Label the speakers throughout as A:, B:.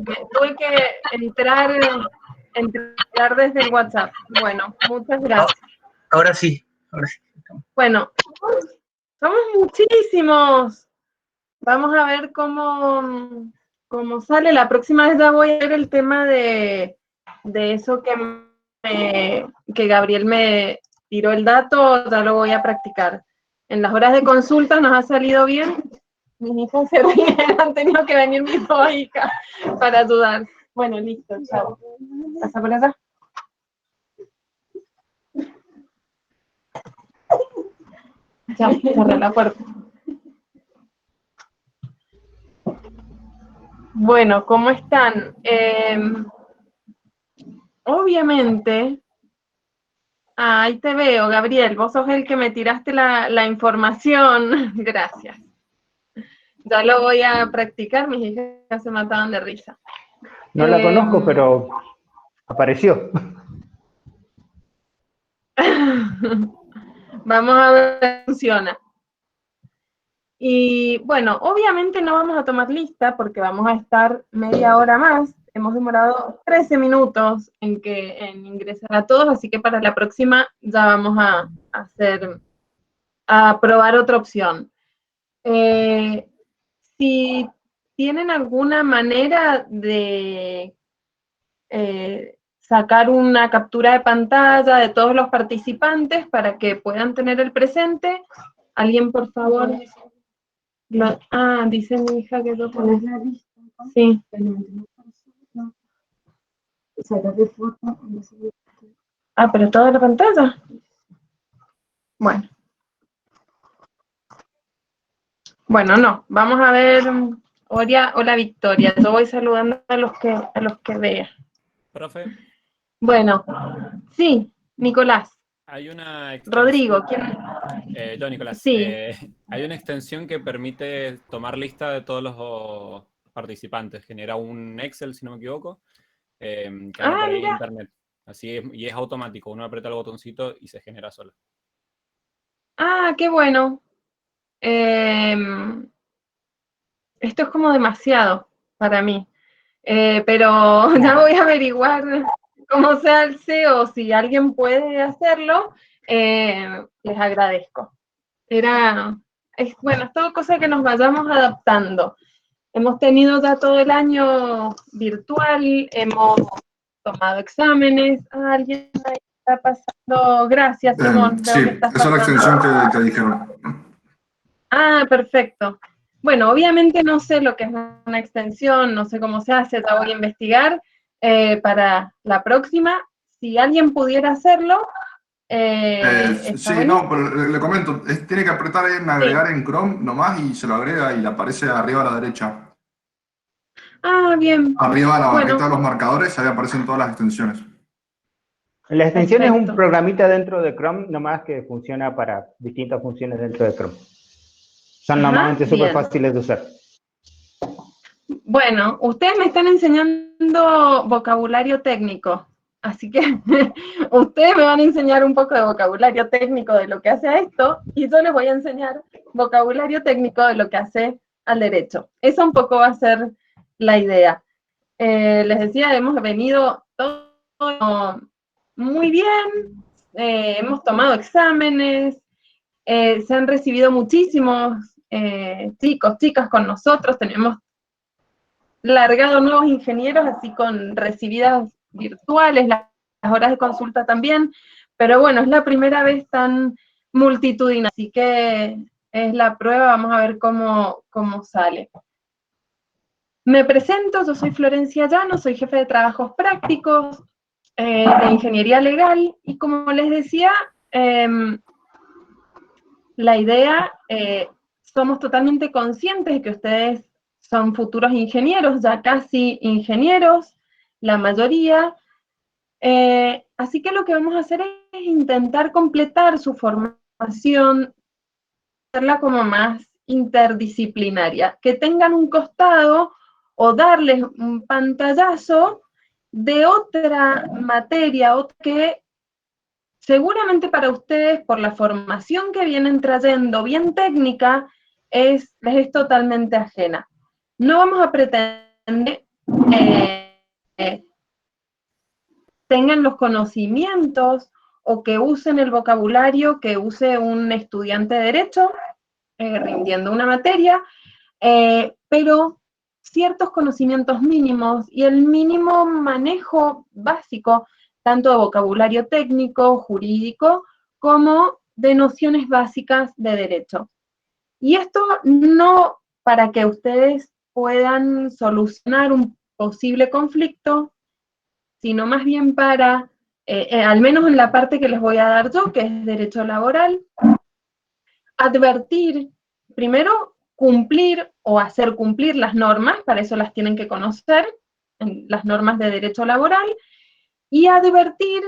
A: gracias. Tuve que entrar desde el WhatsApp. Bueno, muchas gracias.
B: Ahora sí.
A: Bueno, somos muchísimos. Vamos a ver cómo sale. La próxima vez ya voy a ver el tema de eso que Gabriel me tiró el dato, ya lo voy a practicar. En las horas de consulta nos ha salido bien. Mis hijas se ríen, han tenido que venir mis dos hijas para ayudar. Bueno, listo, chao. ¿Pasa por allá? Ya, cerré la puerta. Bueno, ¿cómo están? Obviamente, ahí te veo, Gabriel, vos sos el que me tiraste la información. Gracias. Ya lo voy a practicar, mis hijas se mataban de risa.
C: No la conozco, pero apareció.
A: Vamos a ver si funciona. Y bueno, obviamente no vamos a tomar lista porque vamos a estar media hora más. Hemos demorado 13 minutos en ingresar a todos, así que para la próxima ya vamos a probar otra opción. Si tienen alguna manera de sacar una captura de pantalla de todos los participantes para que puedan tener el presente, alguien por favor. Dice mi hija que lo pones la lista. Sí. Pero toda la pantalla. Bueno. Bueno, no. Vamos a ver. Hola Victoria. Yo voy saludando a los que vea.
D: Profe.
A: Bueno. Sí, Nicolás.
D: Hay una
A: Rodrigo, ¿quién?
D: Yo, Nicolás.
A: Sí.
D: Hay una extensión que permite tomar lista de todos los participantes. Genera un Excel, si no me equivoco, que anda por ahí en internet. Así es, y es automático. Uno aprieta el botoncito y se genera solo.
A: Qué bueno. Esto es como demasiado para mí. Pero ya voy a averiguar cómo se hace o si alguien puede hacerlo. Les agradezco. Es todo cosa que nos vayamos adaptando. Hemos tenido ya todo el año virtual, hemos tomado exámenes. Alguien ahí está pasando. Gracias, Simón.
E: Sí, esa es la extensión que dijeron.
A: Perfecto. Bueno, obviamente no sé lo que es una extensión, no sé cómo se hace, ya voy a investigar para la próxima. Si alguien pudiera hacerlo,
E: sí, no, pero le comento, tiene que apretar en agregar en Chrome nomás y se lo agrega y le aparece arriba a la derecha.
A: Bien.
E: Arriba a la barrita de los marcadores, ahí aparecen todas las extensiones.
C: La extensión es un programita dentro de Chrome, nomás que funciona para distintas funciones dentro de Chrome. Son normalmente súper fáciles de usar.
A: Bueno, ustedes me están enseñando vocabulario técnico, así que ustedes me van a enseñar un poco de vocabulario técnico de lo que hace esto, y yo les voy a enseñar vocabulario técnico de lo que hace al derecho. Eso un poco va a ser la idea. Les decía, hemos venido todo muy bien, hemos tomado exámenes, se han recibido muchísimos chicos, chicas con nosotros, tenemos largado nuevos ingenieros, así con recibidas virtuales, las horas de consulta también, pero bueno, es la primera vez tan multitudinaria, así que es la prueba, vamos a ver cómo sale. Me presento, yo soy Florencia Llano, soy jefe de trabajos prácticos de ingeniería legal, y como les decía, la idea, somos totalmente conscientes de que ustedes son futuros ingenieros, ya casi ingenieros, la mayoría, así que lo que vamos a hacer es intentar completar su formación, hacerla como más interdisciplinaria, que tengan un costado o darles un pantallazo de otra materia, que seguramente para ustedes, por la formación que vienen trayendo, bien técnica, les es totalmente ajena. No vamos a pretender tengan los conocimientos o que usen el vocabulario que use un estudiante de Derecho, rindiendo una materia, pero ciertos conocimientos mínimos y el mínimo manejo básico, tanto de vocabulario técnico, jurídico, como de nociones básicas de derecho. Y esto no para que ustedes puedan solucionar un posible conflicto, sino más bien para, al menos en la parte que les voy a dar yo, que es derecho laboral, advertir, primero, cumplir o hacer cumplir las normas, para eso las tienen que conocer, las normas de derecho laboral, y advertir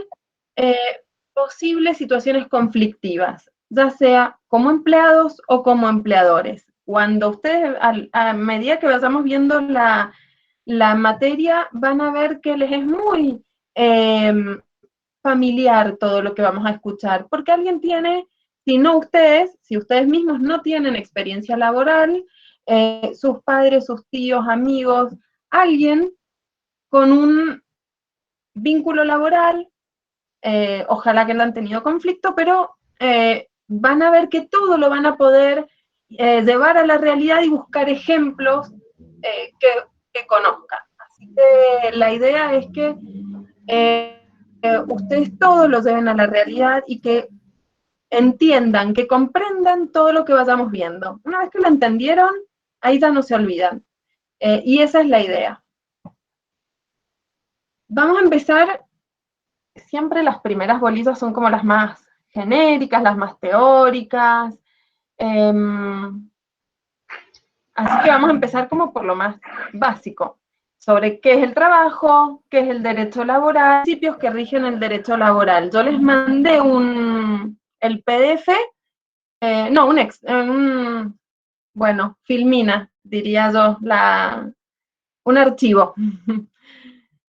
A: posibles situaciones conflictivas, ya sea como empleados o como empleadores. Cuando ustedes, a medida que vayamos viendo la materia, van a ver que les es muy familiar todo lo que vamos a escuchar, porque alguien tiene, si no ustedes, si ustedes mismos no tienen experiencia laboral, sus padres, sus tíos, amigos, alguien con un vínculo laboral, ojalá que no han tenido conflicto, pero van a ver que todo lo van a poder llevar a la realidad y buscar ejemplos que conozcan. Así que la idea es que ustedes todos lo lleven a la realidad y que entiendan, que comprendan todo lo que vayamos viendo. Una vez que lo entendieron, ahí ya no se olvidan. Y esa es la idea. Vamos a empezar, siempre las primeras bolitas son como las más genéricas, las más teóricas. Así que vamos a empezar como por lo más básico, sobre qué es el trabajo, qué es el derecho laboral, principios que rigen el derecho laboral. Yo les mandé el PDF, bueno, filmina, diría yo, un archivo.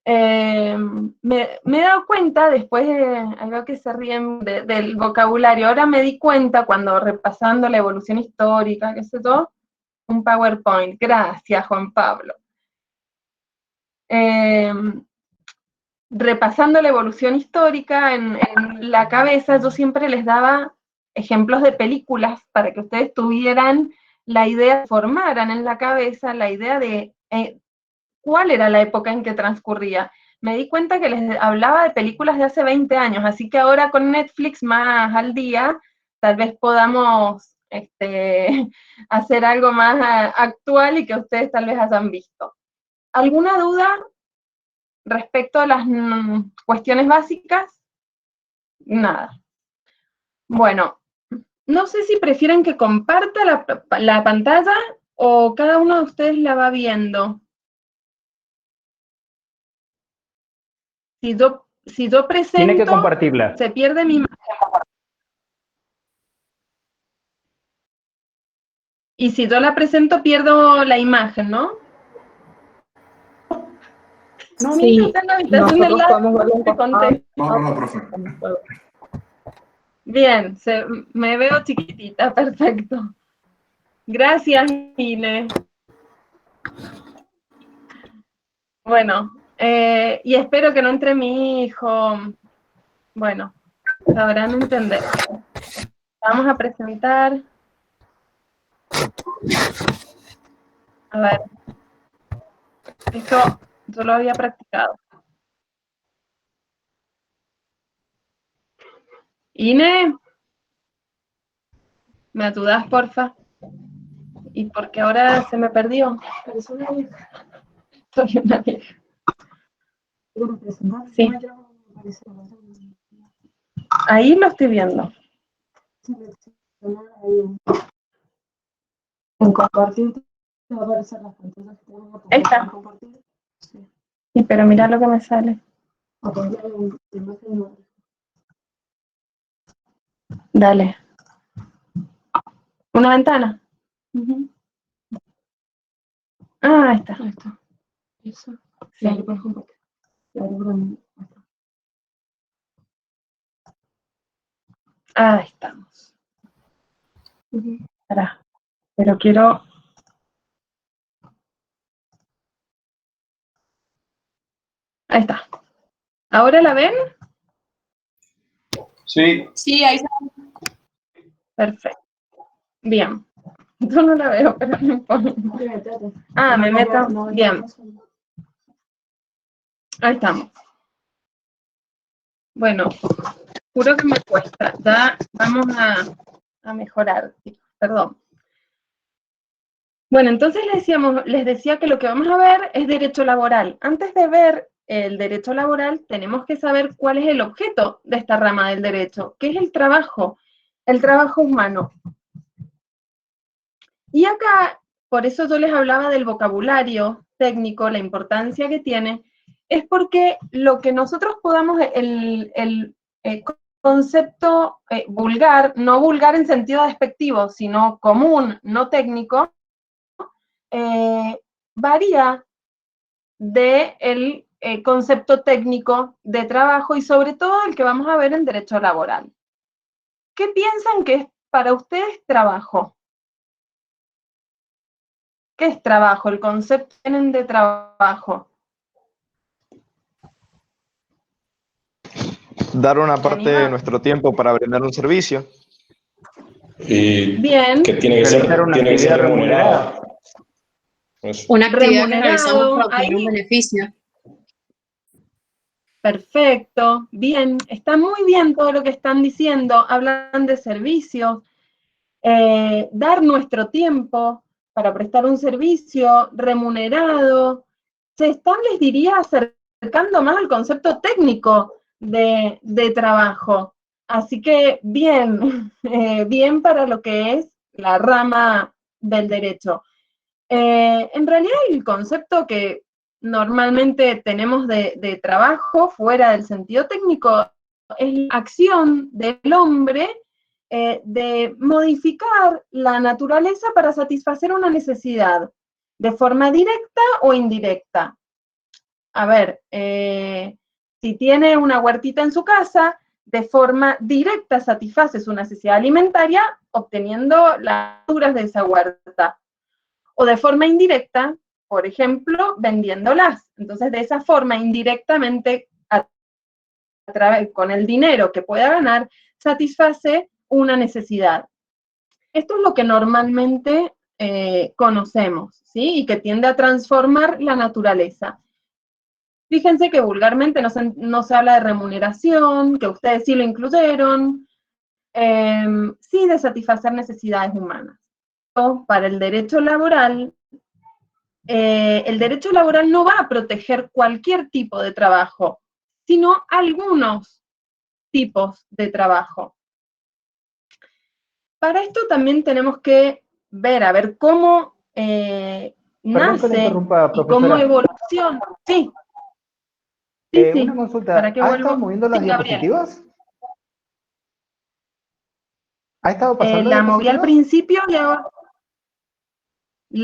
A: Me he dado cuenta, después algo que se ríen del vocabulario, ahora me di cuenta cuando repasando la evolución histórica, qué sé yo, un PowerPoint. Gracias, Juan Pablo. Repasando la evolución histórica en la cabeza, yo siempre les daba ejemplos de películas para que ustedes tuvieran la idea, formaran en la cabeza la idea de cuál era la época en que transcurría. Me di cuenta que les hablaba de películas de hace 20 años, así que ahora con Netflix más al día, tal vez podamos hacer algo más actual y que ustedes tal vez hayan visto. ¿Alguna duda respecto a las cuestiones básicas? Nada. Bueno, no sé si prefieren que comparta la pantalla o cada uno de ustedes la va viendo. Si yo presento,
C: tiene que compartirla.
A: Se pierde mi imagen. Y si yo la presento, pierdo la imagen, ¿no? No, sí, mira, está en la habitación del lado.
E: No, profe.
A: Bien, me veo chiquitita, perfecto. Gracias, Inés. Bueno, y espero que no entre mi hijo. Bueno, sabrán entender. Vamos a presentar. A ver. Esto yo lo había practicado. Inés, ¿me ayudas, porfa? ¿Y porque ahora se me perdió? Soy una vieja. Sí. Ahí lo estoy viendo. En compartir te va a aparecer las pantallas que tengo que compartir. Sí, pero mira lo que me sale. Dale. ¿Una ventana? Ah, ahí está. Ahí está. Eso. Sí. Ahí puedes compartir. Ahí estamos. Pará. Pero quiero... Ahí está. ¿Ahora la ven?
B: Sí.
F: Sí, ahí está.
A: Perfecto. Bien. Yo no la veo, pero no importa. Ah, me meto. Bien. Ahí estamos. Bueno, juro que me cuesta. Ya vamos a mejorar. Perdón. Bueno, entonces les decía que lo que vamos a ver es derecho laboral. Antes de ver el derecho laboral, tenemos que saber cuál es el objeto de esta rama del derecho, que es el trabajo humano. Y acá, por eso yo les hablaba del vocabulario técnico, la importancia que tiene, es porque lo que nosotros podamos, el concepto vulgar, no vulgar en sentido despectivo, sino común, no técnico, varía del concepto técnico de trabajo y sobre todo el que vamos a ver en derecho laboral. ¿Qué piensan que es para ustedes trabajo? ¿Qué es trabajo? El concepto que tienen de trabajo.
B: Dar una parte de nuestro tiempo para brindar un servicio.
A: Bien.
G: Que tiene que ser remunerada.
F: Una actividad que realizamos
A: Remunerado,
F: para obtener un
A: ahí.
F: beneficio.
A: Perfecto, bien, está muy bien todo lo que están diciendo, hablan de servicios, dar nuestro tiempo para prestar un servicio remunerado, se están, les diría, acercando más al concepto técnico de trabajo. Así que bien, bien para lo que es la rama del derecho. En realidad el concepto que normalmente tenemos de trabajo fuera del sentido técnico es la acción del hombre de modificar la naturaleza para satisfacer una necesidad, de forma directa o indirecta. A ver, si tiene una huertita en su casa, de forma directa satisface su necesidad alimentaria obteniendo las verduras de esa huerta. O de forma indirecta, por ejemplo, vendiéndolas. Entonces, de esa forma, indirectamente, con el dinero que pueda ganar, satisface una necesidad. Esto es lo que normalmente conocemos, ¿sí? Y que tiende a transformar la naturaleza. Fíjense que vulgarmente no se habla de remuneración, que ustedes sí lo incluyeron, sí de satisfacer necesidades humanas. Para el derecho laboral no va a proteger cualquier tipo de trabajo, sino algunos tipos de trabajo. Para esto también tenemos que ver, a ver cómo nace y cómo evoluciona. Sí. Sí.
C: Una consulta,
A: ¿Para qué
C: ¿ha
A: vuelvo?
C: estado moviendo las
A: Sí, Gabriel.
C: diapositivas? ¿Ha estado pasando
A: La moví al principio y ahora...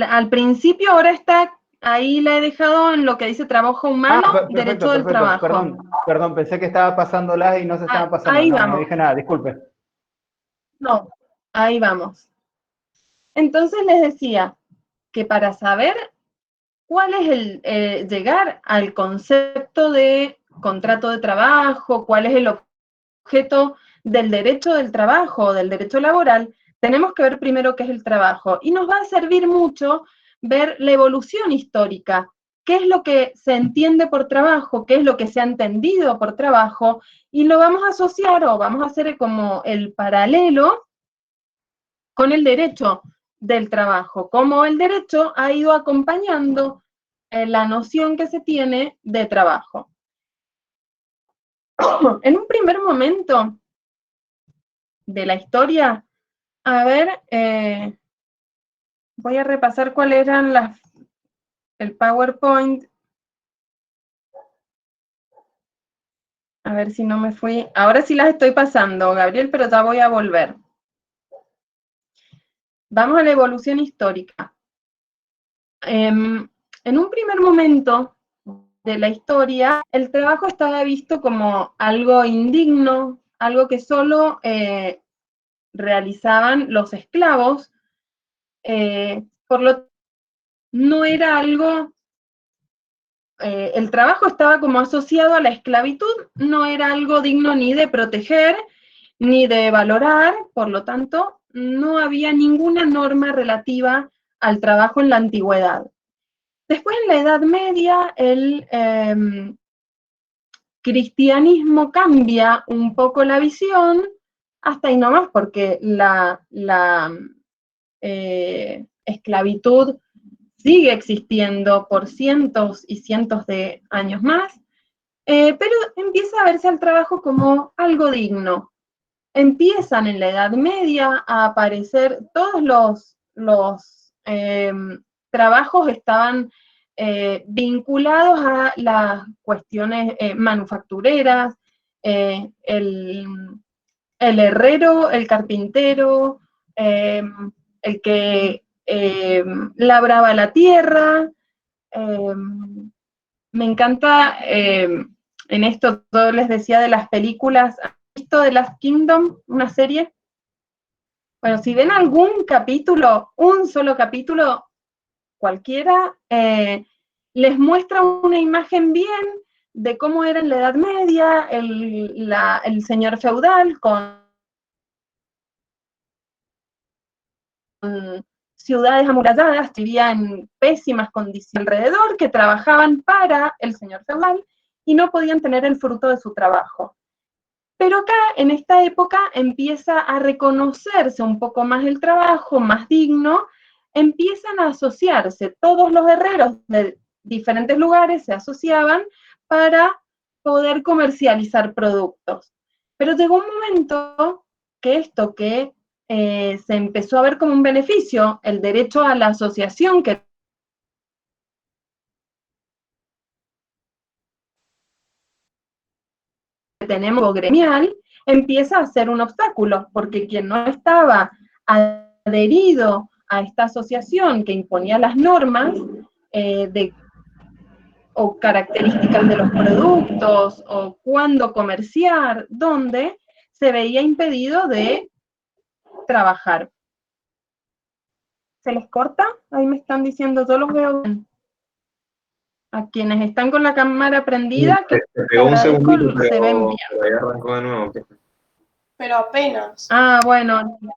A: Al principio ahora está, ahí la he dejado en lo que dice trabajo humano,
C: perfecto,
A: derecho del trabajo.
C: Perdón, pensé que estaba pasándolas y no se estaban pasando.
A: Ahí
C: no,
A: vamos.
C: no dije nada, disculpe.
A: No, ahí vamos. Entonces les decía que para saber cuál es llegar al concepto de contrato de trabajo, cuál es el objeto del derecho del trabajo, del derecho laboral, tenemos que ver primero qué es el trabajo. Y nos va a servir mucho ver la evolución histórica, qué es lo que se entiende por trabajo, qué es lo que se ha entendido por trabajo, y lo vamos a asociar o vamos a hacer como el paralelo con el derecho del trabajo, cómo el derecho ha ido acompañando la noción que se tiene de trabajo. En un primer momento de la historia, a ver, voy a repasar cuáles eran el PowerPoint. A ver si no me fui. Ahora sí las estoy pasando, Gabriel, pero ya voy a volver. Vamos a la evolución histórica. En un primer momento de la historia, el trabajo estaba visto como algo indigno, algo que solo realizaban los esclavos, por lo tanto, no era algo el trabajo estaba como asociado a la esclavitud, no era algo digno ni de proteger, ni de valorar, por lo tanto, no había ninguna norma relativa al trabajo en la antigüedad. Después, en la Edad Media, el cristianismo cambia un poco la visión, hasta ahí nomás, porque la esclavitud sigue existiendo por cientos y cientos de años más, pero empieza a verse al trabajo como algo digno. Empiezan en la Edad Media a aparecer todos los trabajos estaban vinculados a las cuestiones manufactureras, el herrero, el carpintero, el que labraba la tierra. Me encanta, en esto yo les decía de las películas, ¿han visto The Last Kingdom, una serie? Bueno, si ven algún capítulo, un solo capítulo, cualquiera, les muestra una imagen bien de cómo era en la Edad Media, el señor feudal con ciudades amuralladas, vivía en pésimas condiciones alrededor, que trabajaban para el señor feudal y no podían tener el fruto de su trabajo. Pero acá, en esta época, empieza a reconocerse un poco más el trabajo, más digno, empiezan a asociarse, todos los herreros de diferentes lugares se asociaban para poder comercializar productos. Pero llegó un momento que esto que se empezó a ver como un beneficio, el derecho a la asociación que tenemos gremial, empieza a ser un obstáculo, porque quien no estaba adherido a esta asociación que imponía las normas o características de los productos, o cuándo comerciar, dónde, se veía impedido de trabajar. ¿Se les corta? Ahí me están diciendo, yo los veo bien. A quienes están con la cámara prendida, que
G: te pegó un segundito,
A: se ven bien.
G: pero ahí arrancó de nuevo.
F: Pero apenas.
A: Ah, bueno.
C: Sí,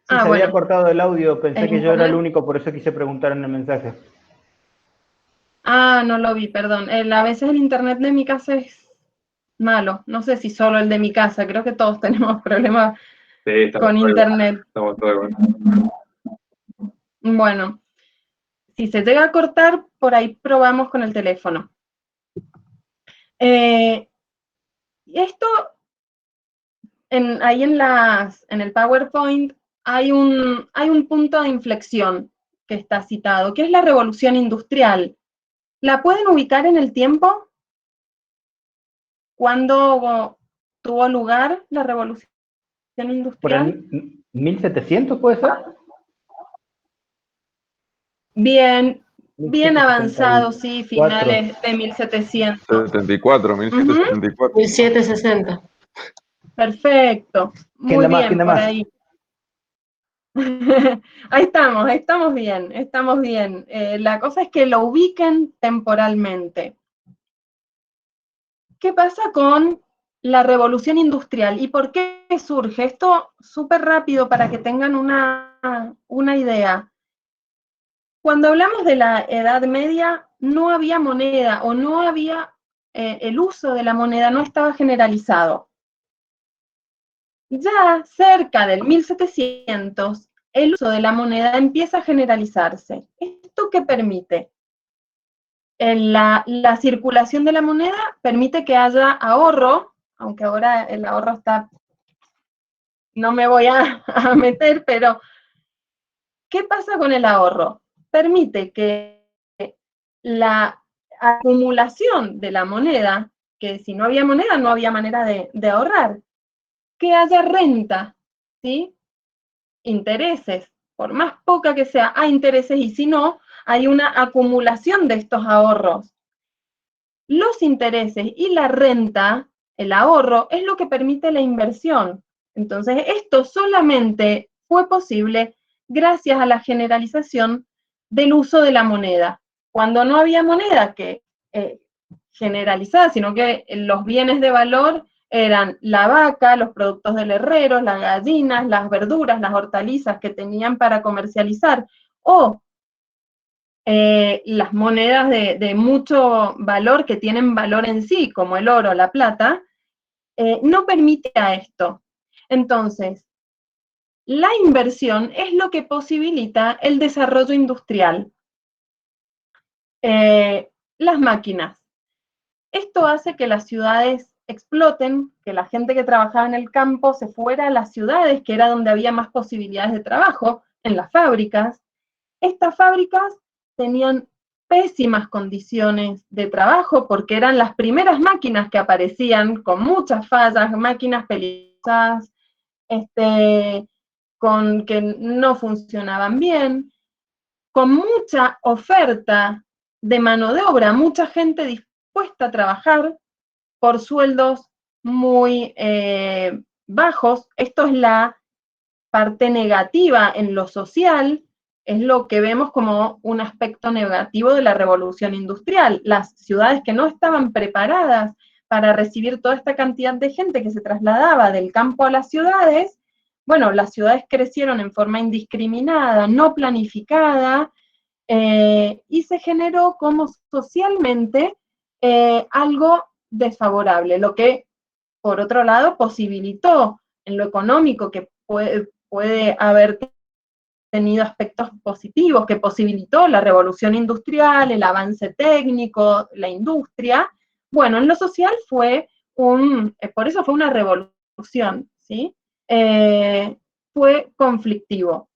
C: se había cortado el audio, pensé que yo era el
A: internet.
C: único, por eso quise preguntar en el mensaje.
A: Ah, no lo vi, perdón. A veces el internet de mi casa es malo. No sé si solo el de mi casa, creo que todos tenemos problemas con internet.
G: Estamos todos igual.
A: Bueno, si se llega a cortar, por ahí probamos con el teléfono. Esto, ahí en el PowerPoint, hay un punto de inflexión que está citado, que es la revolución industrial. ¿La pueden ubicar en el tiempo? ¿Cuándo tuvo lugar la revolución industrial?
C: ¿Por el 1700 puede ser?
A: Bien avanzado, sí, finales de 1700.
B: 74, 1774.
F: 1760.
A: Perfecto, muy bien, por ahí. Ahí estamos bien, estamos bien. La cosa es que lo ubiquen temporalmente. ¿Qué pasa con la revolución industrial y por qué surge? Esto súper rápido para que tengan una idea. Cuando hablamos de la Edad Media, no había moneda o no había, el uso de la moneda no estaba generalizado. Ya cerca del 1700, el uso de la moneda empieza a generalizarse. ¿Esto qué permite? La circulación de la moneda permite que haya ahorro, aunque ahora el ahorro está, no me voy a meter, pero ¿qué pasa con el ahorro? Permite que la acumulación de la moneda, que si no había moneda no había manera de ahorrar, que haya renta, ¿sí? Intereses, por más poca que sea, hay intereses y si no, hay una acumulación de estos ahorros. Los intereses y la renta, el ahorro, es lo que permite la inversión. Entonces, esto solamente fue posible gracias a la generalización del uso de la moneda. Cuando no había moneda que generalizada, sino que los bienes de valor eran la vaca, los productos del herrero, las gallinas, las verduras, las hortalizas que tenían para comercializar, o las monedas de mucho valor que tienen valor en sí, como el oro, la plata, no permite a esto. Entonces, la inversión es lo que posibilita el desarrollo industrial. Las máquinas. Esto hace que las ciudades exploten, que la gente que trabajaba en el campo se fuera a las ciudades, que era donde había más posibilidades de trabajo, en las fábricas. Estas fábricas tenían pésimas condiciones de trabajo porque eran las primeras máquinas que aparecían con muchas fallas, máquinas peligrosas, con que no funcionaban bien, con mucha oferta de mano de obra, mucha gente dispuesta a trabajar por sueldos muy bajos. Esto es la parte negativa en lo social, es lo que vemos como un aspecto negativo de la revolución industrial. Las ciudades que no estaban preparadas para recibir toda esta cantidad de gente que se trasladaba del campo a las ciudades, bueno, las ciudades crecieron en forma indiscriminada, no planificada, y se generó como socialmente algo desfavorable, lo que, por otro lado, posibilitó en lo económico, que puede haber tenido aspectos positivos, que posibilitó la revolución industrial, el avance técnico, la industria. Bueno, en lo social fue por eso fue una revolución, ¿sí? Fue conflictivo.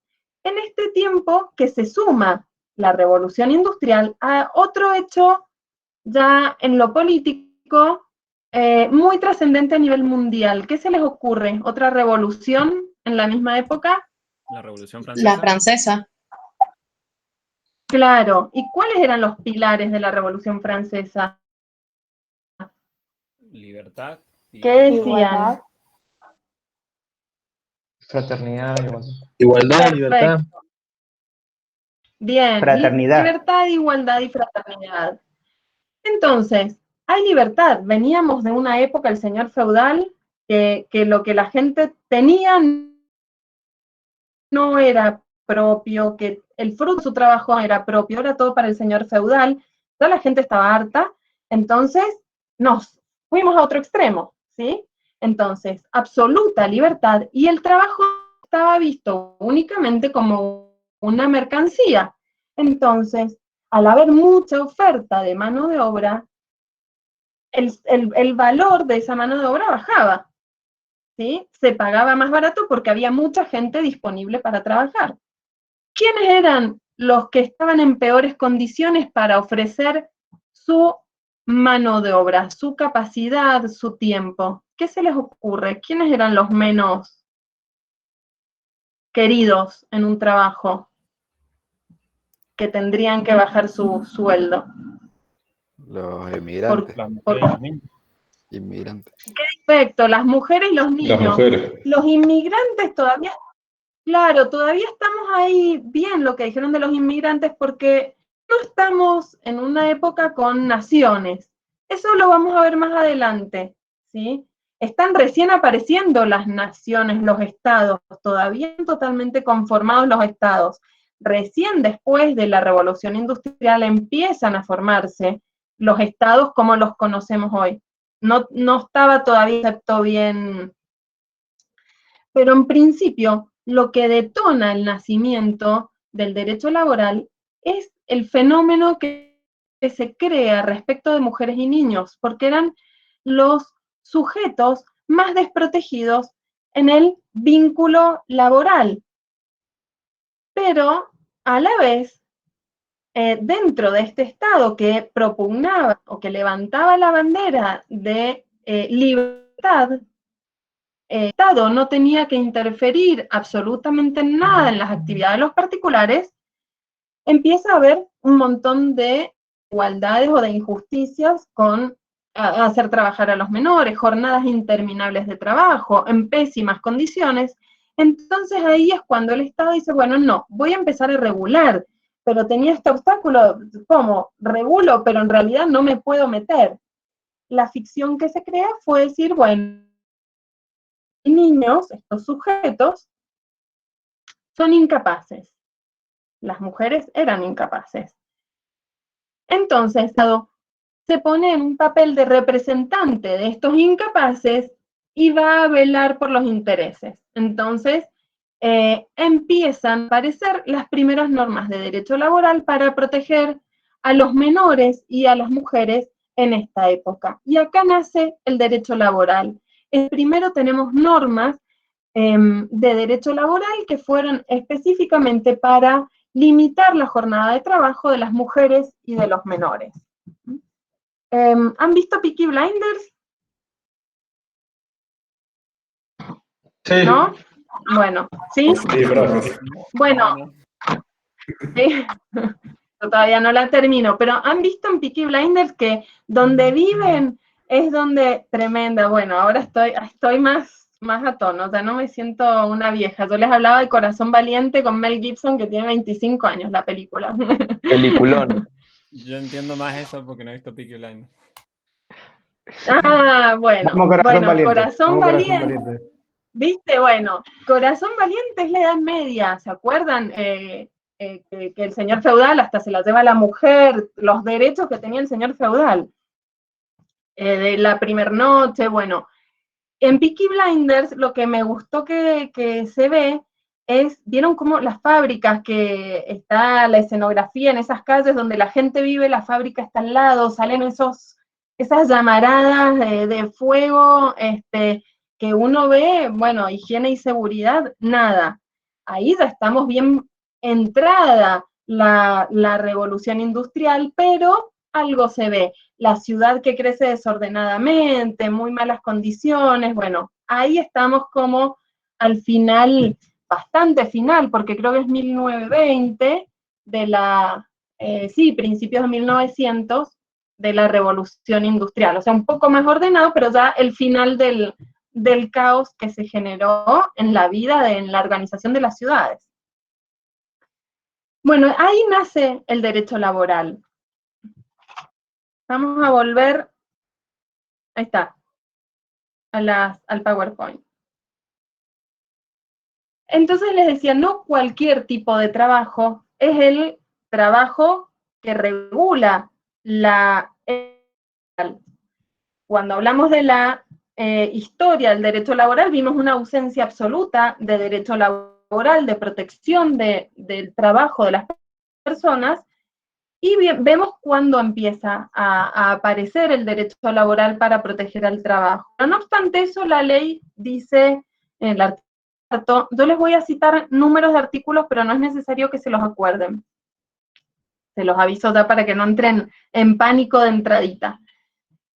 A: En este tiempo que se suma la revolución industrial a otro hecho ya en lo político muy trascendente a nivel mundial. ¿Qué se les ocurre? ¿Otra revolución en la misma época?
D: La Revolución Francesa.
F: La francesa.
A: Claro. ¿Y cuáles eran los pilares de la Revolución Francesa?
D: Libertad.
A: ¿Qué decían?
F: Igualdad.
G: Fraternidad, igualdad. Igualdad, libertad.
A: Bien,
C: Fraternidad.
A: libertad, igualdad y fraternidad. Entonces, hay libertad. Veníamos de una época, el señor feudal, que lo que la gente tenía no era propio, que el fruto de su trabajo era propio, era todo para el señor feudal, toda la gente estaba harta, entonces nos fuimos a otro extremo, ¿sí? Entonces, absoluta libertad, y el trabajo estaba visto únicamente como una mercancía. Entonces, al haber mucha oferta de mano de obra, el valor de esa mano de obra bajaba, ¿sí? Se pagaba más barato porque había mucha gente disponible para trabajar. ¿Quiénes eran los que estaban en peores condiciones para ofrecer su mano de obra, su capacidad, su tiempo? ¿Qué se les ocurre? ¿Quiénes eran los menos queridos en un trabajo que tendrían que bajar su sueldo?
B: Los inmigrantes. Inmigrantes.
A: Perfecto, las mujeres y los niños.
E: Las mujeres.
A: Los inmigrantes todavía, claro, todavía estamos ahí bien lo que dijeron de los inmigrantes, porque no estamos en una época con naciones. Eso lo vamos a ver más adelante, ¿sí? Están recién apareciendo las naciones, los estados, todavía totalmente conformados los estados. Recién después de la Revolución Industrial empiezan a formarse los estados como los conocemos hoy. No estaba todavía aceptado bien, pero en principio lo que detona el nacimiento del derecho laboral es el fenómeno que se crea respecto de mujeres y niños, porque eran los sujetos más desprotegidos en el vínculo laboral. Pero a la vez, dentro de este Estado que propugnaba o que levantaba la bandera de libertad, el Estado no tenía que interferir absolutamente en nada en las actividades de los particulares, empieza a haber un montón de igualdades o de injusticias con hacer trabajar a los menores, jornadas interminables de trabajo, en pésimas condiciones. Entonces ahí es cuando el Estado dice, bueno, no, voy a empezar a regular, pero tenía este obstáculo, ¿cómo? Regulo, pero en realidad no me puedo meter. La ficción que se crea fue decir, bueno, niños, estos sujetos, son incapaces. Las mujeres eran incapaces. Entonces, se pone en un papel de representante de estos incapaces y va a velar por los intereses. Entonces, empiezan a aparecer las primeras normas de derecho laboral para proteger a los menores y a las mujeres en esta época. Y acá nace el derecho laboral. Primero tenemos normas de derecho laboral que fueron específicamente para limitar la jornada de trabajo de las mujeres y de los menores. ¿Han visto Peaky Blinders?
G: Sí.
A: ¿No? Bueno, ¿sí?
G: Sí, profe.
A: Bueno, sí. Yo todavía no la termino, pero ¿han visto en Peaky Blinders que donde viven es donde, tremenda, bueno, ahora estoy más a tono, o sea, no me siento una vieja. Yo les hablaba de Corazón Valiente con Mel Gibson, que tiene 25 años la película.
G: Peliculón.
D: Yo entiendo más eso porque no he visto Peaky Blinders.
A: Ah, bueno.
C: Vamos, Corazón Valiente.
A: Corazón
C: Vamos,
A: Valiente.
C: Corazón Valiente.
A: ¿Viste? Bueno, Corazón Valiente es la Edad Media, ¿se acuerdan? Que el señor feudal hasta se la lleva a la mujer, los derechos que tenía el señor feudal. De la primer noche, bueno. En Peaky Blinders lo que me gustó que se ve es, ¿vieron cómo las fábricas, que está la escenografía en esas calles donde la gente vive, la fábrica está al lado, salen esas llamaradas de fuego, que uno ve, bueno, higiene y seguridad, nada. Ahí ya estamos bien entrada la revolución industrial, pero algo se ve. La ciudad que crece desordenadamente, muy malas condiciones, bueno, ahí estamos como al final, bastante final, porque creo que es 1920, principios de 1900, de la revolución industrial, o sea, un poco más ordenado, pero ya el final del caos que se generó en la vida, en la organización de las ciudades. Bueno, ahí nace el derecho laboral. Vamos a volver, ahí está, al PowerPoint. Entonces les decía, no cualquier tipo de trabajo es el trabajo que regula la... Cuando hablamos de la historia del derecho laboral, vimos una ausencia absoluta de derecho laboral, de protección del trabajo de las personas, y vemos cuándo empieza a aparecer el derecho laboral para proteger al trabajo. Pero no obstante eso, la ley dice en el artículo, yo les voy a citar números de artículos, pero no es necesario que se los acuerden. Se los aviso ya para que no entren en pánico de entradita.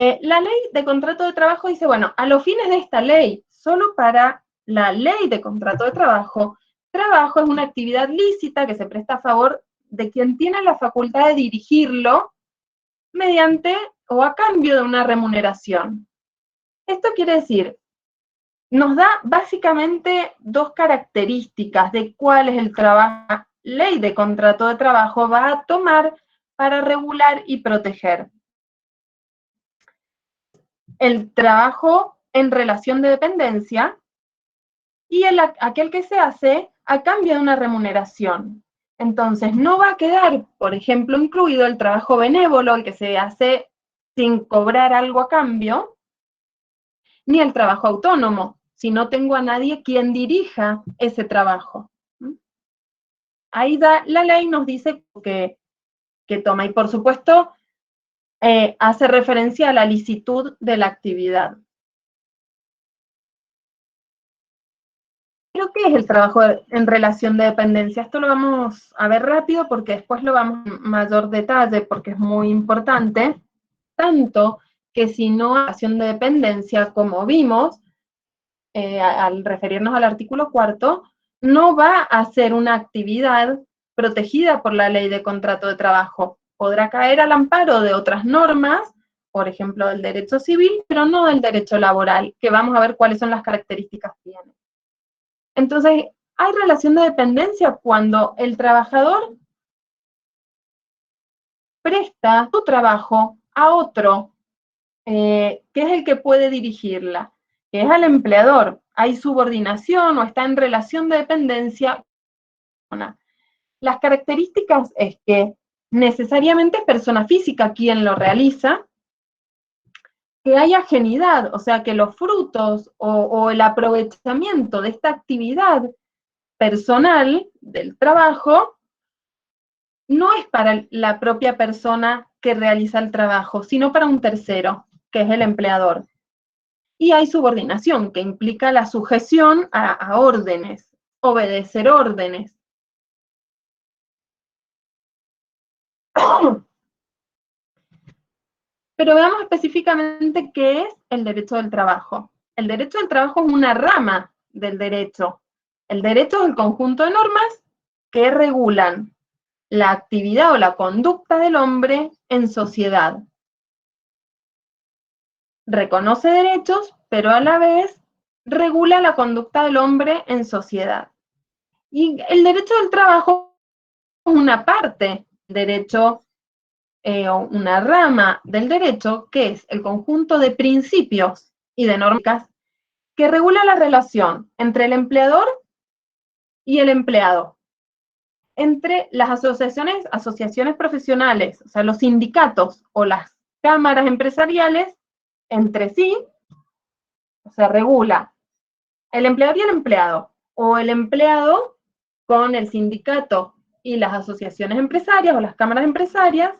A: La ley de contrato de trabajo dice, bueno, a los fines de esta ley, solo para la ley de contrato de trabajo es una actividad lícita que se presta a favor de quien tiene la facultad de dirigirlo mediante o a cambio de una remuneración. Esto quiere decir, nos da básicamente dos características de cuál es el trabajo, la ley de contrato de trabajo va a tomar para regular y proteger. El trabajo en relación de dependencia y aquel que se hace a cambio de una remuneración. Entonces, no va a quedar, por ejemplo, incluido el trabajo benévolo, el que se hace sin cobrar algo a cambio, ni el trabajo autónomo, si no tengo a nadie quien dirija ese trabajo. Ahí la ley nos dice que toma, y por supuesto, hace referencia a la licitud de la actividad. ¿Pero qué es el trabajo en relación de dependencia? Esto lo vamos a ver rápido porque después lo vamos en mayor detalle porque es muy importante, tanto que si no hay relación de dependencia, como vimos, al referirnos al artículo 4, no va a ser una actividad protegida por la ley de contrato de trabajo. Podrá caer al amparo de otras normas, por ejemplo, del derecho civil, pero no del derecho laboral, que vamos a ver cuáles son las características que tiene. Entonces, hay relación de dependencia cuando el trabajador presta su trabajo a otro, que es el que puede dirigirla, que es al empleador. Hay subordinación o está en relación de dependencia. Las características es que necesariamente es persona física quien lo realiza, que hay ajenidad, o sea, que los frutos o el aprovechamiento de esta actividad personal del trabajo no es para la propia persona que realiza el trabajo, sino para un tercero, que es el empleador. Y hay subordinación, que implica la sujeción a órdenes, obedecer órdenes. Pero veamos específicamente qué es el derecho del trabajo. El derecho del trabajo es una rama del derecho. El derecho es el conjunto de normas que regulan la actividad o la conducta del hombre en sociedad. Reconoce derechos, pero a la vez regula la conducta del hombre en sociedad. Y el derecho del trabajo es una parte del derecho, o una rama del derecho, que es el conjunto de principios y de normas que regula la relación entre el empleador y el empleado, entre las asociaciones profesionales, o sea, los sindicatos o las cámaras empresariales, entre sí, o sea, regula el empleador y el empleado, o el empleado con el sindicato y las asociaciones empresarias o las cámaras empresarias,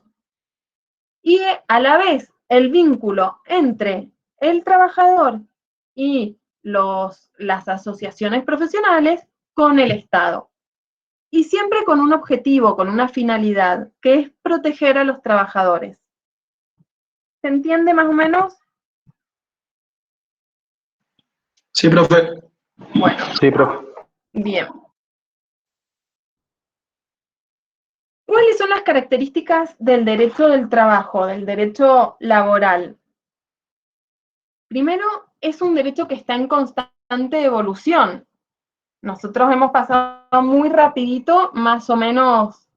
A: y a la vez el vínculo entre el trabajador y las asociaciones profesionales con el Estado. Y siempre con un objetivo, con una finalidad, que es proteger a los trabajadores. ¿Se entiende más o menos?
G: Sí, profe.
A: Bueno.
C: Sí, profe.
A: Bien. ¿Cuáles son las características del derecho del trabajo, del derecho laboral? Primero, es un derecho que está en constante evolución. Nosotros hemos pasado muy rapidito, más o menos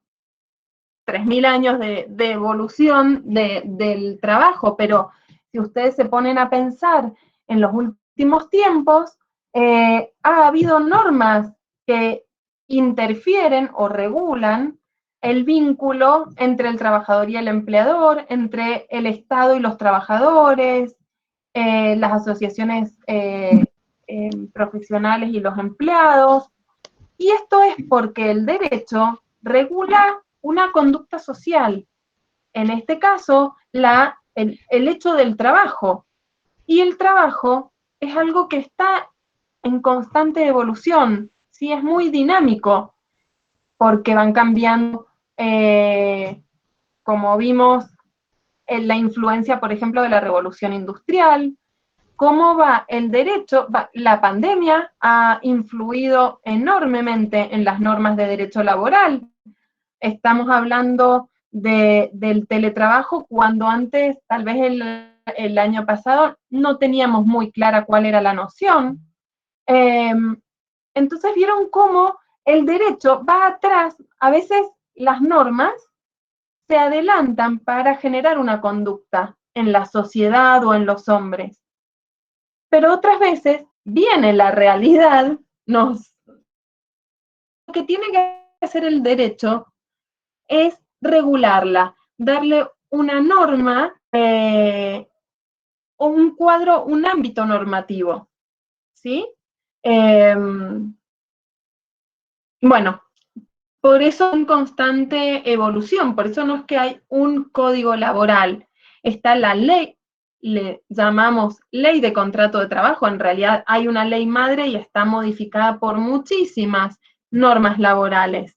A: 3.000 años de evolución del trabajo, pero si ustedes se ponen a pensar en los últimos tiempos, ha habido normas que interfieren o regulan el vínculo entre el trabajador y el empleador, entre el Estado y los trabajadores, las asociaciones profesionales y los empleados, y esto es porque el derecho regula una conducta social, en este caso, el hecho del trabajo, y el trabajo es algo que está en constante evolución, ¿sí? Es muy dinámico, porque van cambiando, como vimos, en la influencia, por ejemplo, de la revolución industrial. ¿Cómo va el derecho? La pandemia ha influido enormemente en las normas de derecho laboral. Estamos hablando del teletrabajo cuando antes, tal vez el año pasado, no teníamos muy clara cuál era la noción. Entonces vieron cómo el derecho va atrás, a veces las normas se adelantan para generar una conducta en la sociedad o en los hombres. Pero otras veces viene la realidad, lo que tiene que hacer el derecho es regularla, darle una norma, o un cuadro, un ámbito normativo, ¿sí? Bueno, por eso en constante evolución, por eso no es que hay un código laboral, está la ley, le llamamos ley de contrato de trabajo, en realidad hay una ley madre y está modificada por muchísimas normas laborales.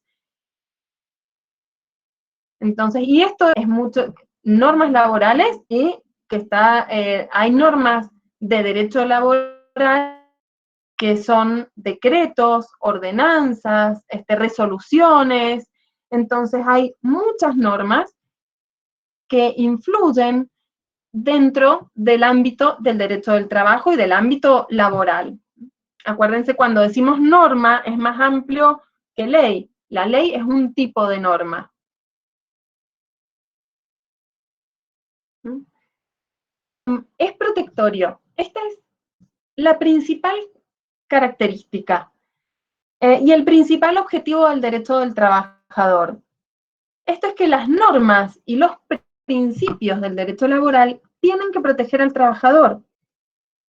A: Entonces, y esto es mucho, normas laborales y que hay normas de derecho laboral que son decretos, ordenanzas, resoluciones. Entonces hay muchas normas que influyen dentro del ámbito del derecho del trabajo y del ámbito laboral. Acuérdense, cuando decimos norma es más amplio que ley. La ley es un tipo de norma. es protectorio. Esta es la principal característica y el principal objetivo del derecho del trabajador. Esto es que las normas y los principios del derecho laboral tienen que proteger al trabajador.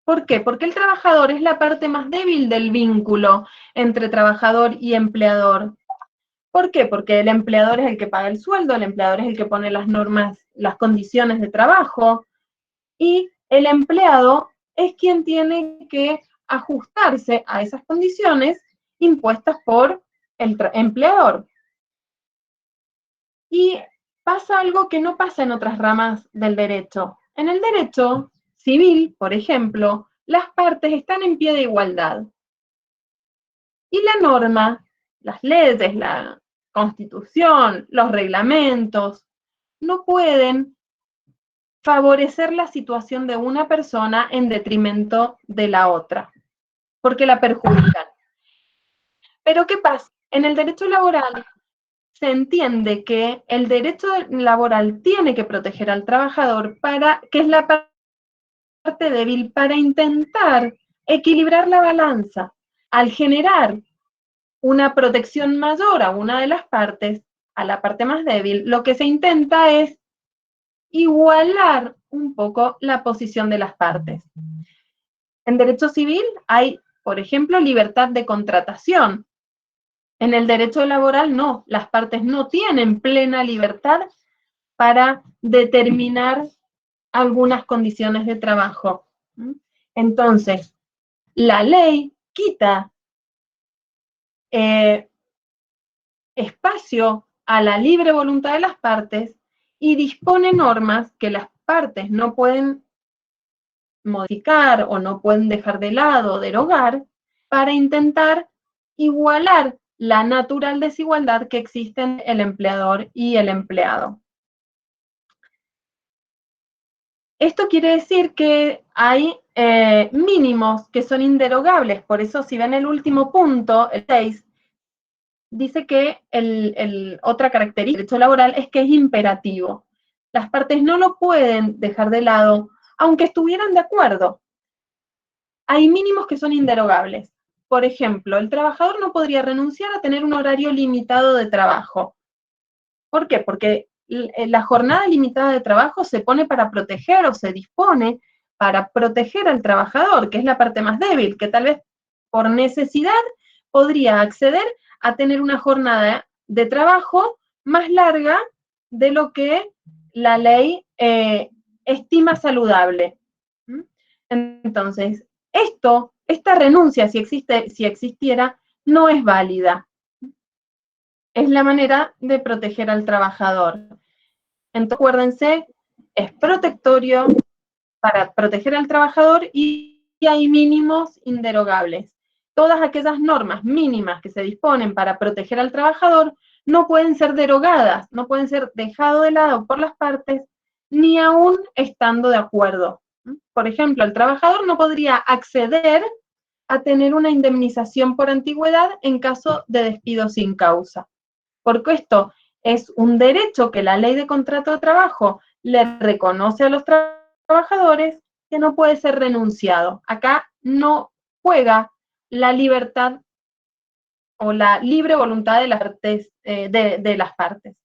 A: ¿Por qué? Porque el trabajador es la parte más débil del vínculo entre trabajador y empleador. ¿Por qué? Porque el empleador es el que paga el sueldo, el empleador es el que pone las normas, las condiciones de trabajo, y el empleado es quien tiene que ajustarse a esas condiciones impuestas por el empleador. Y pasa algo que no pasa en otras ramas del derecho. En el derecho civil, por ejemplo, las partes están en pie de igualdad. Y la norma, las leyes, la constitución, los reglamentos, no pueden favorecer la situación de una persona en detrimento de la otra, porque la perjudican. Pero ¿qué pasa? En el derecho laboral se entiende que el derecho laboral tiene que proteger al trabajador que es la parte débil, para intentar equilibrar la balanza. Al generar una protección mayor a una de las partes, a la parte más débil, lo que se intenta es igualar un poco la posición de las partes. En derecho civil hay, por ejemplo, libertad de contratación. En el derecho laboral no, las partes no tienen plena libertad para determinar algunas condiciones de trabajo. Entonces, la ley quita espacio a la libre voluntad de las partes y dispone normas que las partes no pueden modificar o no pueden dejar de lado o derogar para intentar igualar la natural desigualdad que existe en el empleador y el empleado. Esto quiere decir que hay mínimos que son inderogables, por eso si ven el último punto, el 6, dice que otra característica del derecho laboral es que es imperativo. Las partes no lo pueden dejar de lado, aunque estuvieran de acuerdo. Hay mínimos que son inderogables. Por ejemplo, el trabajador no podría renunciar a tener un horario limitado de trabajo. ¿Por qué? Porque la jornada limitada de trabajo se pone para proteger o se dispone para proteger al trabajador, que es la parte más débil, que tal vez por necesidad podría acceder a tener una jornada de trabajo más larga de lo que la ley estima saludable. Entonces, esta renuncia, si existiera, no es válida. Es la manera de proteger al trabajador. Entonces, acuérdense, es protectorio para proteger al trabajador y hay mínimos inderogables. Todas aquellas normas mínimas que se disponen para proteger al trabajador no pueden ser derogadas, no pueden ser dejadas de lado por las partes, ni aún estando de acuerdo. Por ejemplo, el trabajador no podría acceder a tener una indemnización por antigüedad en caso de despido sin causa, porque esto es un derecho que la ley de contrato de trabajo le reconoce a los trabajadores, que no puede ser renunciado. Acá no juega la libertad o la libre voluntad de las partes.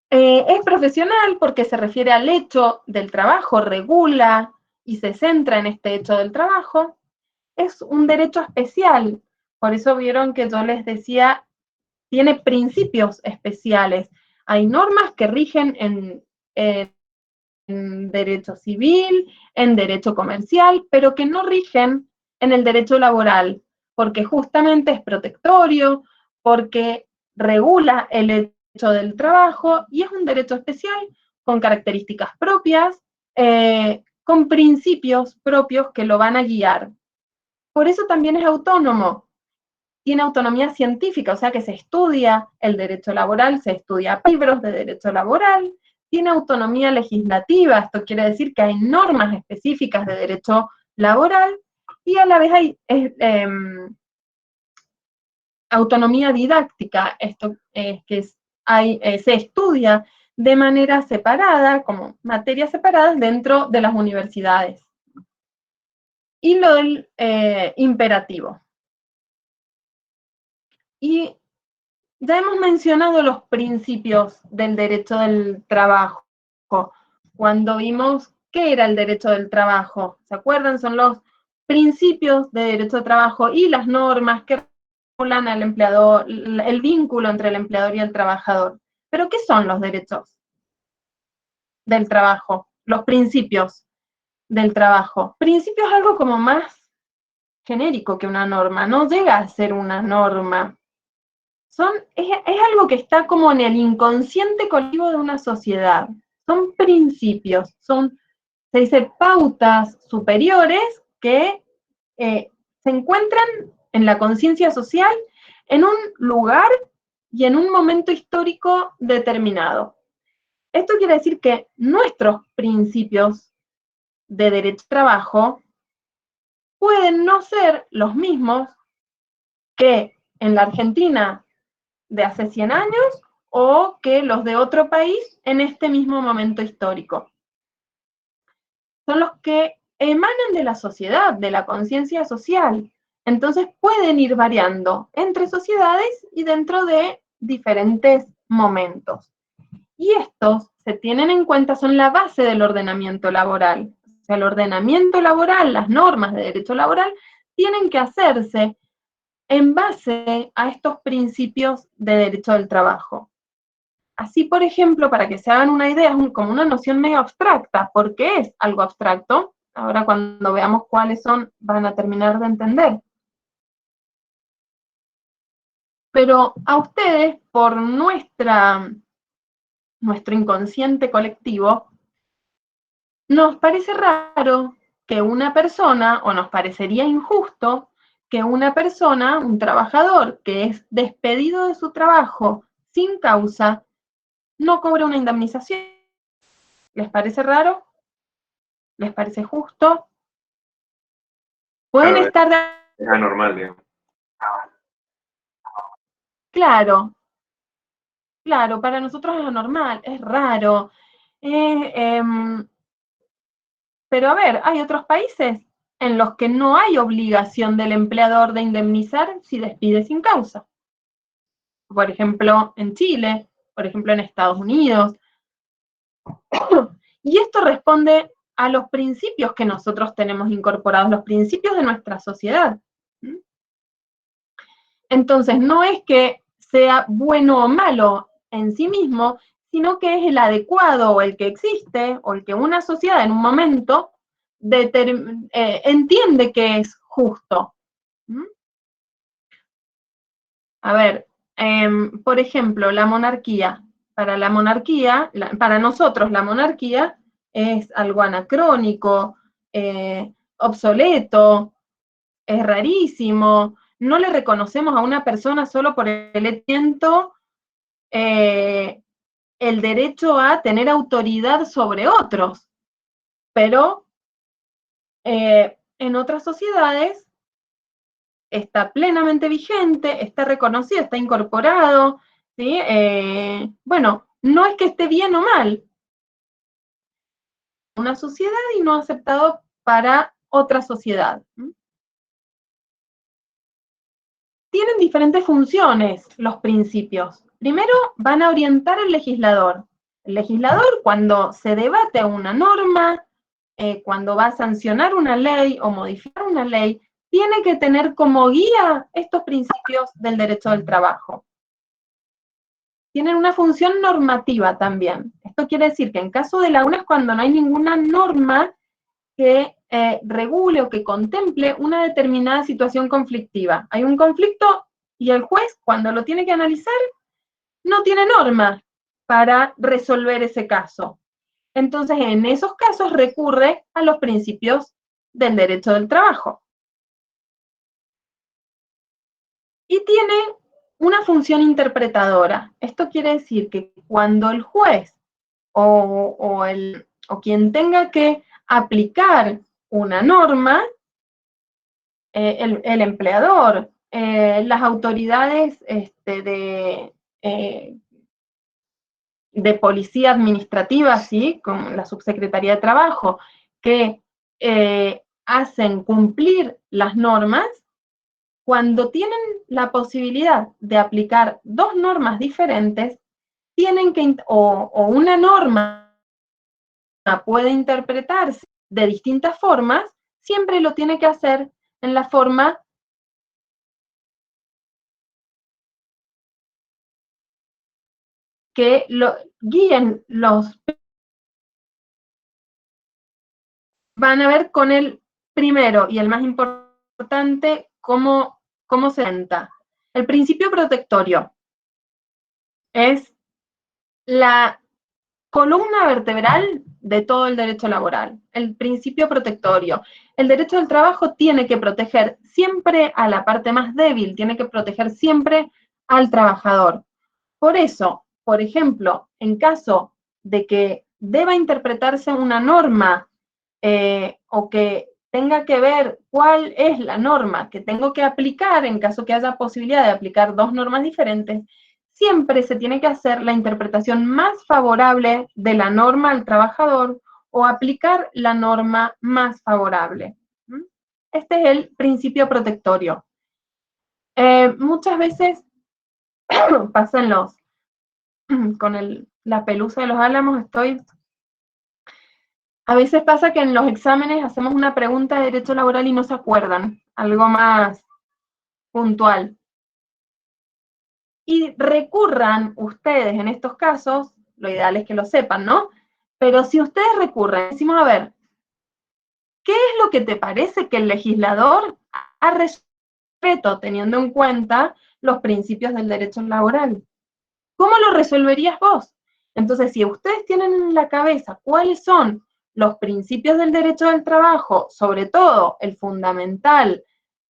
A: Es profesional porque se refiere al hecho del trabajo, regula y se centra en este hecho del trabajo. Es un derecho especial, por eso vieron que yo les decía, tiene principios especiales. Hay normas que rigen en derecho civil, en derecho comercial, pero que no rigen en el derecho laboral, porque justamente es protectorio, porque regula el hecho del trabajo y es un derecho especial con características propias, con principios propios que lo van a guiar. Por eso también es autónomo, tiene autonomía científica, o sea que se estudia el derecho laboral, se estudia libros de derecho laboral, tiene autonomía legislativa, esto quiere decir que hay normas específicas de derecho laboral, y a la vez hay autonomía didáctica, esto es que se estudia de manera separada, como materias separadas dentro de las universidades. Y lo del imperativo. Y ya hemos mencionado los principios del derecho del trabajo, cuando vimos qué era el derecho del trabajo. ¿Se acuerdan? Son los principios de derecho de trabajo y las normas que regulan al empleador, el vínculo entre el empleador y el trabajador. ¿Pero qué son los derechos del trabajo? Los principios del trabajo. Principio es algo como más genérico que una norma, no llega a ser una norma. Es algo que está como en el inconsciente colectivo de una sociedad. Son principios, se dice pautas superiores que se encuentran en la conciencia social en un lugar y en un momento histórico determinado. Esto quiere decir que nuestros principios de derecho al trabajo pueden no ser los mismos que en la Argentina de hace 100 años o que los de otro país en este mismo momento histórico. Son los que emanan de la sociedad, de la conciencia social. Entonces pueden ir variando entre sociedades y dentro de diferentes momentos. Y estos se tienen en cuenta, son la base del ordenamiento laboral. O sea, el ordenamiento laboral, las normas de derecho laboral, tienen que hacerse en base a estos principios de derecho del trabajo. Así, por ejemplo, para que se hagan una idea, es como una noción medio abstracta. ¿Por qué es algo abstracto? Ahora cuando veamos cuáles son, van a terminar de entender. Pero a ustedes, por nuestro inconsciente colectivo, nos parece raro que una persona, o nos parecería injusto, que una persona, un trabajador que es despedido de su trabajo sin causa, no cobre una indemnización. ¿Les parece raro? ¿Les parece justo? Pueden
H: Claro,
A: estar de...
H: es anormal, digamos.
A: Claro, claro, para nosotros es anormal, es raro. Pero a ver, hay otros países en los que no hay obligación del empleador de indemnizar si despide sin causa. Por ejemplo, en Chile, por ejemplo, en Estados Unidos. Y esto responde a los principios que nosotros tenemos incorporados, los principios de nuestra sociedad. Entonces, no es que sea bueno o malo en sí mismo, sino que es el adecuado o el que existe, o el que una sociedad en un momento entiende que es justo. A ver, por ejemplo, la monarquía. Para nosotros la monarquía es algo anacrónico, obsoleto, es rarísimo. No le reconocemos a una persona solo por el hecho el derecho a tener autoridad sobre otros. Pero en otras sociedades está plenamente vigente, está reconocido, está incorporado, ¿sí? Bueno, no es que esté bien o mal. Una sociedad y no aceptado para otra sociedad. Tienen diferentes funciones los principios. Primero, van a orientar al legislador. El legislador, cuando se debate una norma, cuando va a sancionar una ley o modificar una ley, tiene que tener como guía estos principios del derecho del trabajo. Tienen una función normativa también. Esto quiere decir que en caso de lagunas, cuando no hay ninguna norma que regule o que contemple una determinada situación conflictiva. Hay un conflicto y el juez, cuando lo tiene que analizar, no tiene norma para resolver ese caso. Entonces, en esos casos recurre a los principios del derecho del trabajo. Y tiene una función interpretadora. Esto quiere decir que cuando el juez o quien tenga que aplicar una norma, el empleador, las autoridades de policía administrativa, ¿sí? Con la Subsecretaría de Trabajo, que hacen cumplir las normas, cuando tienen la posibilidad de aplicar dos normas diferentes, tienen que, o una norma puede interpretarse de distintas formas, siempre lo tiene que hacer en la forma que lo guíen los. Van a ver con el primero y el más importante cómo se presenta. El principio protectorio es la columna vertebral de todo el derecho laboral, el principio protectorio. El derecho del trabajo tiene que proteger siempre a la parte más débil, tiene que proteger siempre al trabajador. Por eso, por ejemplo, en caso de que deba interpretarse una norma o que tenga que ver cuál es la norma que tengo que aplicar en caso que haya posibilidad de aplicar dos normas diferentes, siempre se tiene que hacer la interpretación más favorable de la norma al trabajador o aplicar la norma más favorable. Este es el principio protectorio. Muchas veces pasan con la pelusa de los álamos, a veces pasa que en los exámenes hacemos una pregunta de derecho laboral y no se acuerdan, algo más puntual. Y recurran ustedes en estos casos, lo ideal es que lo sepan, ¿no? Pero si ustedes recurren, decimos, a ver, ¿qué es lo que te parece que el legislador ha resuelto teniendo en cuenta los principios del derecho laboral? ¿Cómo lo resolverías vos? Entonces, si ustedes tienen en la cabeza cuáles son los principios del derecho del trabajo, sobre todo el fundamental,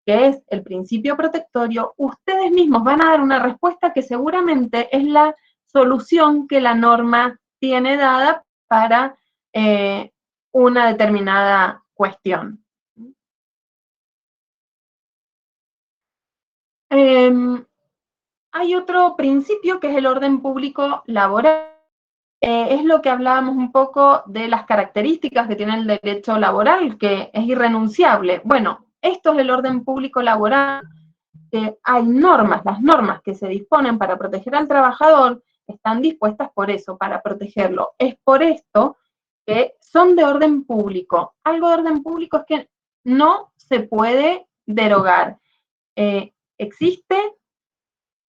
A: que es el principio protectorio, ustedes mismos van a dar una respuesta que seguramente es la solución que la norma tiene dada para una determinada cuestión. Hay otro principio que es el orden público laboral. Es lo que hablábamos un poco de las características que tiene el derecho laboral, que es irrenunciable. Bueno, esto es el orden público laboral. Hay normas, las normas que se disponen para proteger al trabajador están dispuestas por eso, para protegerlo. Es por esto que son de orden público. Algo de orden público es que no se puede derogar. Existe,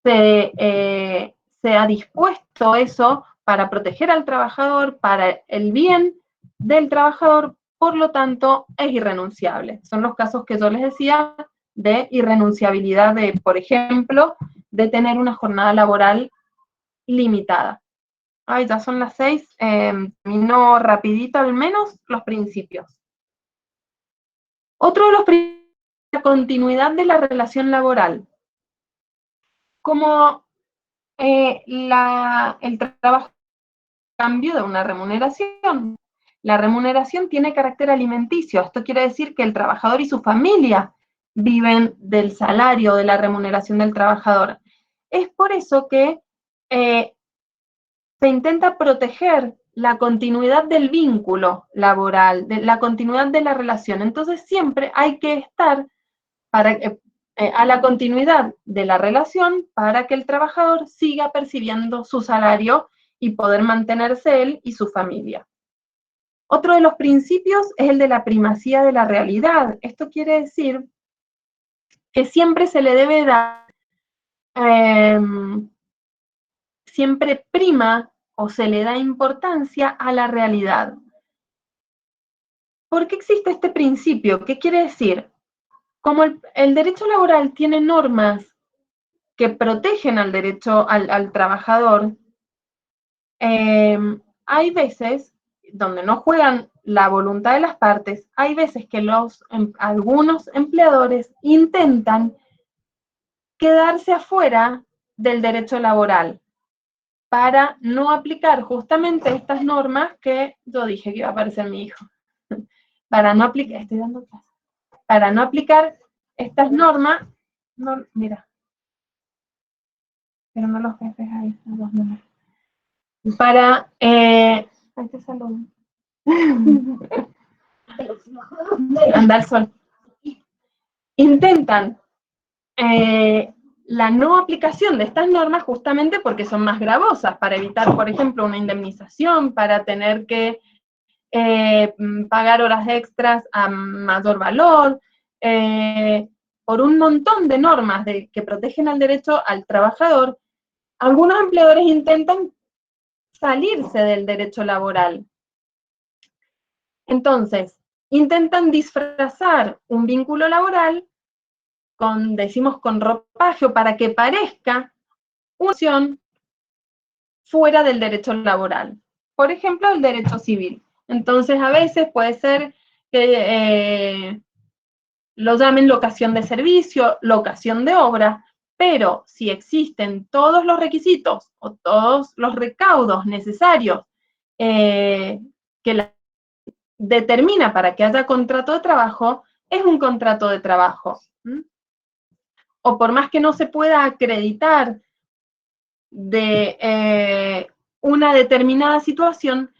A: se ha dispuesto eso para proteger al trabajador, para el bien del trabajador, por lo tanto, es irrenunciable. Son los casos que yo les decía de irrenunciabilidad de, por ejemplo, de tener una jornada laboral limitada. Ay, ya son las 6, termino rapidito al menos los principios. Otro de los principios es la continuidad de la relación laboral. Como el trabajo cambio de una remuneración. La remuneración tiene carácter alimenticio. Esto quiere decir que el trabajador y su familia viven del salario, de la remuneración del trabajador. Es por eso que se intenta proteger la continuidad del vínculo laboral, la continuidad de la relación. Entonces siempre hay que estar a la continuidad de la relación para que el trabajador siga percibiendo su salario y poder mantenerse él y su familia. Otro de los principios es el de la primacía de la realidad. Esto quiere decir que siempre se le debe dar, siempre prima o se le da importancia a la realidad. ¿Por qué existe este principio? ¿Qué quiere decir? Como el derecho laboral tiene normas que protegen al derecho al trabajador, hay veces donde no juegan la voluntad de las partes, hay veces que algunos empleadores intentan quedarse afuera del derecho laboral para no aplicar justamente estas normas que yo dije que iba a aparecer mi hijo. Para no aplicar, estoy dando clase, para no aplicar estas normas, no, mira, pero no los jefes ahí, los números. para andar sol. Intentan la no aplicación de estas normas justamente porque son más gravosas, para evitar, por ejemplo, una indemnización, para tener que pagar horas extras a mayor valor, por un montón de normas que protegen al derecho al trabajador. Algunos empleadores intentan salirse del derecho laboral. Entonces, intentan disfrazar un vínculo laboral decimos con ropaje, para que parezca una acción fuera del derecho laboral. Por ejemplo, el derecho civil. Entonces, a veces puede ser que lo llamen locación de servicio, locación de obra, pero si existen todos los requisitos o todos los recaudos necesarios que la determina para que haya contrato de trabajo, es un contrato de trabajo. O por más que no se pueda acreditar de una determinada situación,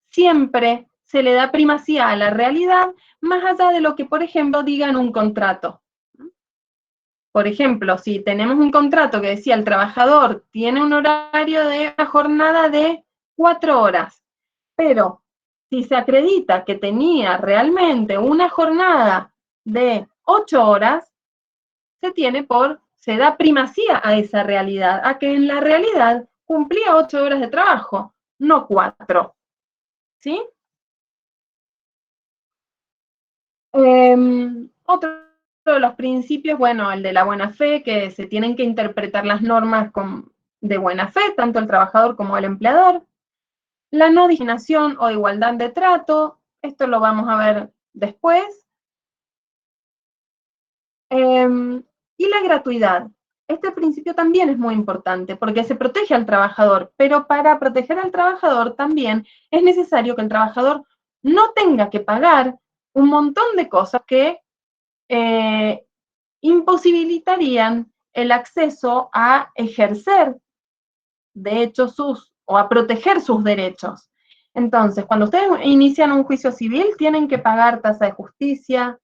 A: siempre se le da primacía a la realidad, más allá de lo que, por ejemplo, diga en un contrato. Por ejemplo, si tenemos un contrato que decía el trabajador tiene un horario de una jornada de 4 horas, pero si se acredita que tenía realmente una jornada de 8 horas, se da primacía a esa realidad, a que en la realidad cumplía 8 horas de trabajo, no 4. ¿Sí? Otro de los principios, bueno, el de la buena fe, que se tienen que interpretar las normas de buena fe, tanto el trabajador como el empleador. La no discriminación o igualdad de trato, esto lo vamos a ver después. Y la gratuidad. Este principio también es muy importante porque se protege al trabajador, pero para proteger al trabajador también es necesario que el trabajador no tenga que pagar un montón de cosas que imposibilitarían el acceso a ejercer, de hecho, o a proteger sus derechos. Entonces, cuando ustedes inician un juicio civil, tienen que pagar tasa de justicia.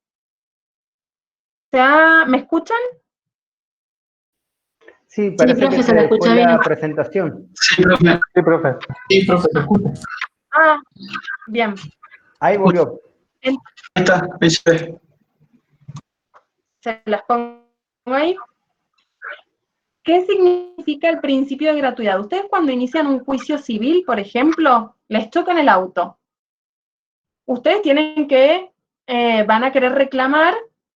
A: ¿Me escuchan?
C: Sí, parece
F: profe,
C: que
F: se la
C: se
F: escucha
C: fue la
F: bien.
C: presentación.
G: Sí, profe.
C: Sí, profe.
G: Sí, profe, te escucho.
A: Ah, bien.
C: Ahí volvió.
G: Ahí está, ahí se ve.
A: Se las pongo ahí. ¿Qué significa el principio de gratuidad? Ustedes cuando inician un juicio civil, por ejemplo, les chocan el auto. Ustedes tienen van a querer reclamar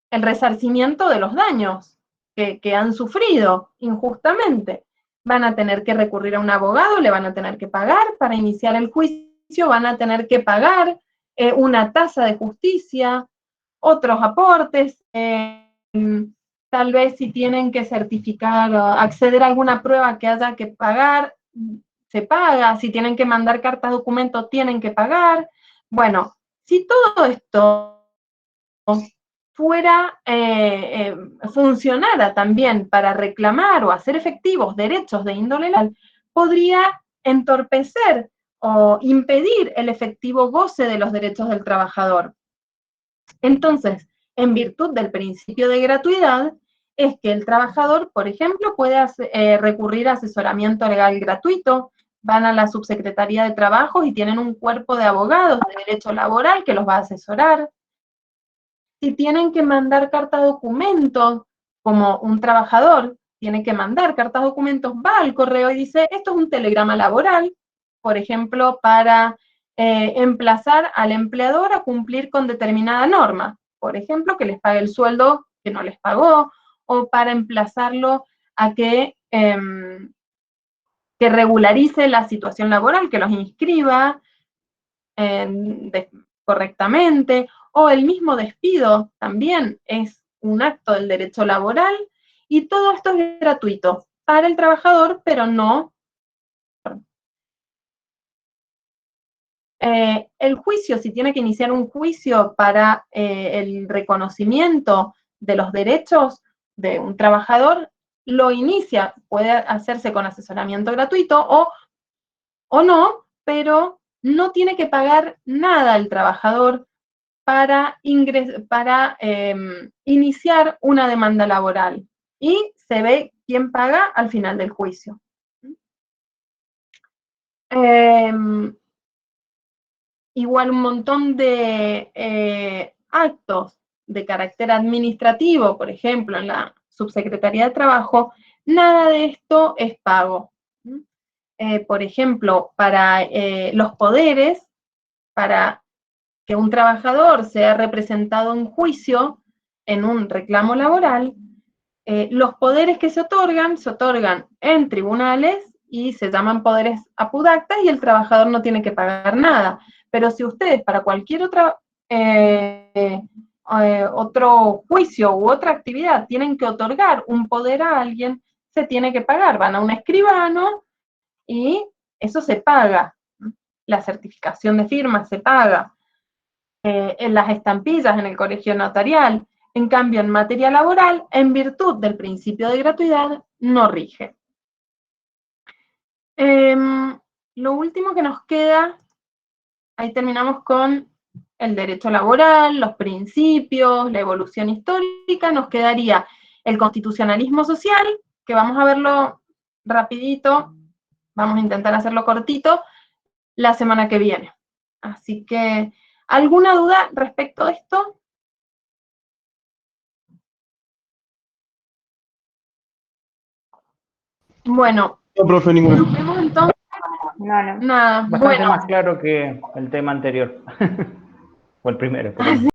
A: el resarcimiento de los daños que han sufrido injustamente. Van a tener que recurrir a un abogado, le van a tener que pagar para iniciar el juicio, van a tener que pagar una tasa de justicia, otros aportes, tal vez si tienen que certificar o acceder a alguna prueba que haya que pagar, se paga, si tienen que mandar cartas de documento, tienen que pagar. Bueno, si todo esto funcionara también para reclamar o hacer efectivos derechos de índole legal, podría entorpecer o impedir el efectivo goce de los derechos del trabajador. Entonces, en virtud del principio de gratuidad, es que el trabajador, por ejemplo, puede recurrir a asesoramiento legal gratuito, van a la subsecretaría de trabajo y tienen un cuerpo de abogados de derecho laboral que los va a asesorar. Si tienen que mandar carta de documentos, como un trabajador tiene que mandar cartas de documentos, va al correo y dice, esto es un telegrama laboral, por ejemplo, para emplazar al empleador a cumplir con determinada norma, por ejemplo, que les pague el sueldo que no les pagó, o para emplazarlo a que regularice la situación laboral, que los inscriba correctamente, o el mismo despido también es un acto del derecho laboral, y todo esto es gratuito para el trabajador, pero no. El juicio, si tiene que iniciar un juicio para el reconocimiento de los derechos de un trabajador, lo inicia, puede hacerse con asesoramiento gratuito o o no, pero no tiene que pagar nada el trabajador para iniciar una demanda laboral. Y se ve quién paga al final del juicio. Igual un montón de actos de carácter administrativo, por ejemplo, en la Subsecretaría de Trabajo, nada de esto es pago. Por ejemplo, para los poderes, para que un trabajador sea representado en juicio en un reclamo laboral, los poderes que se otorgan en tribunales y se llaman poderes apudactas y el trabajador no tiene que pagar nada. Pero si ustedes para cualquier otro juicio u otra actividad tienen que otorgar un poder a alguien, se tiene que pagar. Van a un escribano y eso se paga. La certificación de firma se paga. En las estampillas en el colegio notarial. En cambio, en materia laboral, en virtud del principio de gratuidad, no rige. Lo último que nos queda, ahí terminamos con el derecho laboral, los principios, la evolución histórica, nos quedaría el constitucionalismo social, que vamos a verlo rapidito, vamos a intentar hacerlo cortito, la semana que viene. Así que, ¿alguna duda respecto a esto? Bueno,
G: No, profe, ninguno.
A: nos vemos entonces.
C: No.
A: Nada,
C: Bastante
A: bueno.
C: más claro que el tema anterior. O el primero, por lo menos.